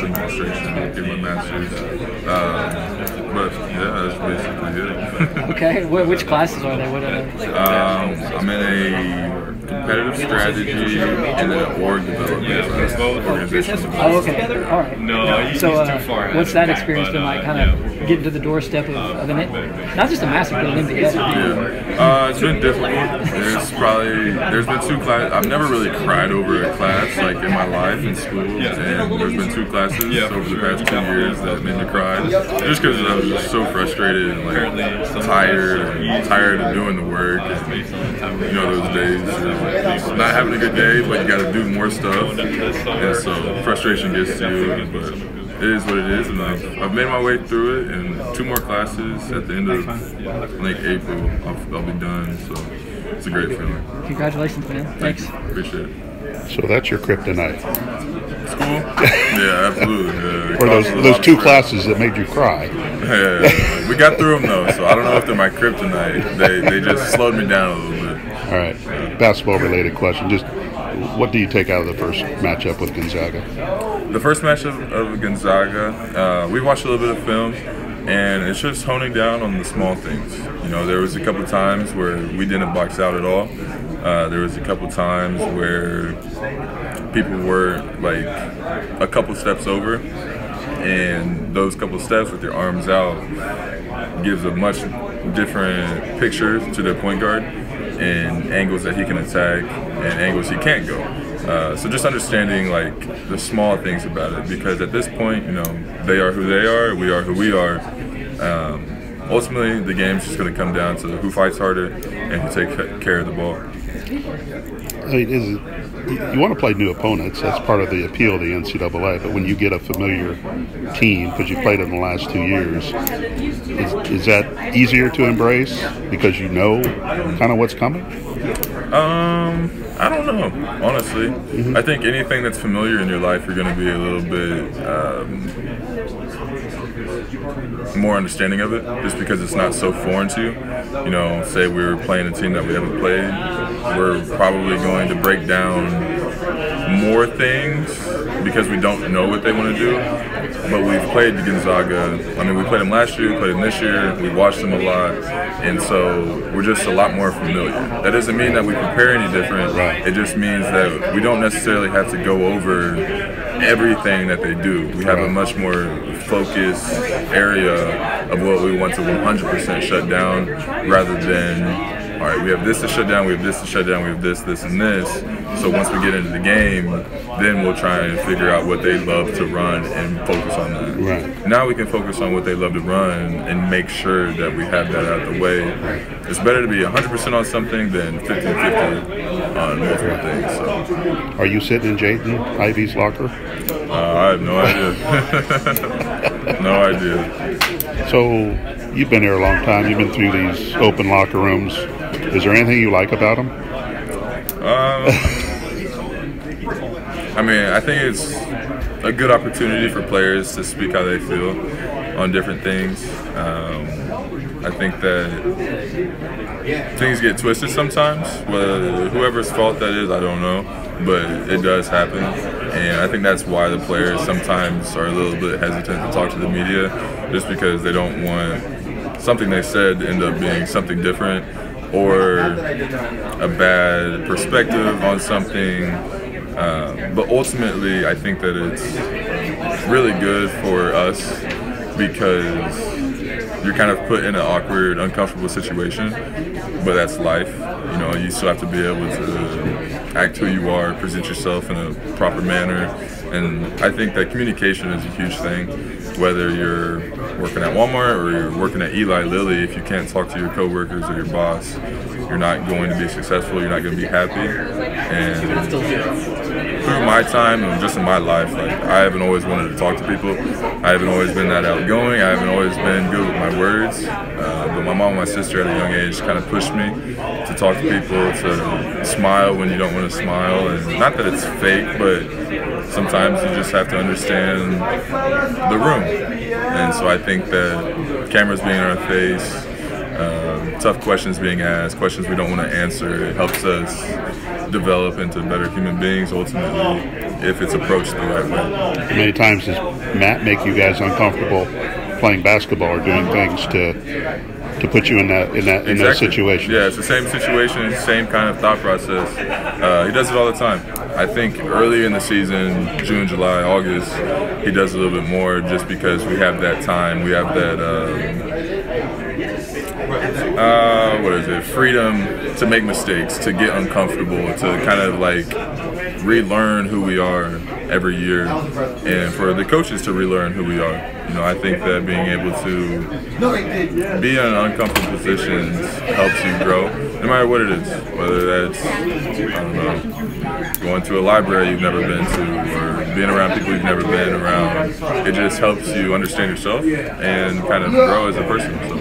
administration, get my master's. But yeah, that's basically it. Okay, which classes are they? What are they? I'm in a competitive strategy and then an org development organization. Oh, okay. All right. So, what's that experience been like? Kind of getting to the doorstep of not just a master, but an MBA. Yeah. It's been difficult. There's been 2 classes. I've never really cried over a class like in my life in school, and there's been 2 classes over the past 2 years that made me cry, just because I was just so frustrated and like tired of doing the work. And, you know, those days you're not having a good day, but you got to do more stuff, and so frustration gets to you. But it is what it is, and I've made my way through it. And 2 more classes at the end of I think April, I'll be done. So it's a great feeling. Congratulations, man. Thanks. Appreciate it. So that's your kryptonite. School? Yeah, absolutely. Yeah. Or those 2 classes that made you cry. Yeah, we got through them though, so I don't know if they're my kryptonite. They just slowed me down a little bit. All right, basketball-related question. Just what do you take out of the first matchup with Gonzaga? The first matchup of Gonzaga, we watched a little bit of film, and it's just honing down on the small things. You know, there was a couple times where we didn't box out at all. There was a couple times where people were like a couple steps over, and those couple steps with their arms out gives a much different picture to their point guard and angles that he can attack and angles he can't go. So just understanding like the small things about it, because at this point, you know, they are who they are, we are who we are. Ultimately, the game's just going to come down to who fights harder and who takes care of the ball. I mean, you want to play new opponents. That's part of the appeal of the NCAA. But when you get a familiar team, because you played in the last 2 years, is that easier to embrace because you know kind of what's coming? I don't know, honestly. I think anything that's familiar in your life, you're going to be a little bit more understanding of it, just because it's not so foreign to you. You know, say we were playing a team that we haven't played, we're probably going to break down more things because we don't know what they want to do. But we've played Gonzaga. I mean, we played them last year, we played them this year, we watched them a lot, and so we're just a lot more familiar. That doesn't mean that we prepare any different. It just means that we don't necessarily have to go over everything that they do. We have a much more focused area of what we want to 100% shut down, rather than, all right, we have this to shut down, we have this to shut down, we have this, this, and this. So once we get into the game, then we'll try and figure out what they love to run and focus on that. Right. Now we can focus on what they love to run and make sure that we have that out of the way. It's better to be 100% on something than 50-50 on multiple things. So. Are you sitting in Jaden Ivey's locker? I have no idea. No idea. So you've been here a long time. You've been through these open locker rooms. Is there anything you like about them? I mean, I think it's a good opportunity for players to speak how they feel on different things. I think that things get twisted sometimes. Whether whoever's fault that is, I don't know, but it does happen. And I think that's why the players sometimes are a little bit hesitant to talk to the media, just because they don't want something they said to end up being something different, or a bad perspective on something. But ultimately, I think that it's really good for us, because you're kind of put in an awkward, uncomfortable situation, but that's life. You know, you still have to be able to act who you are, present yourself in a proper manner, and I think that communication is a huge thing. Whether you're working at Walmart or you're working at Eli Lilly, if you can't talk to your coworkers or your boss, you're not going to be successful, you're not going to be happy. And through my time and just in my life, like, I haven't always wanted to talk to people. I haven't always been that outgoing. I haven't always been good with my words. But my mom and my sister at a young age kind of pushed me to talk to people, to smile when you don't want to smile. And not that it's fake, but sometimes you just have to understand the room. And so I think that cameras being in our face, tough questions being asked, questions we don't want to answer, it helps us develop into better human beings ultimately if it's approached the right way. How many times does Matt make you guys uncomfortable playing basketball or doing things to put you in that situation? Yeah, it's the same situation, same kind of thought process. He does it all the time. I think early in the season, June, July, August, he does a little bit more just because we have that time. We have that, freedom to make mistakes, to get uncomfortable, to kind of like relearn who we are every year, and for the coaches to relearn who we are. You know, I think that being able to be in uncomfortable positions helps you grow, no matter what it is. Whether that's, I don't know, going to a library you've never been to, or being around people you've never been around. It just helps you understand yourself and kind of grow as a person. So.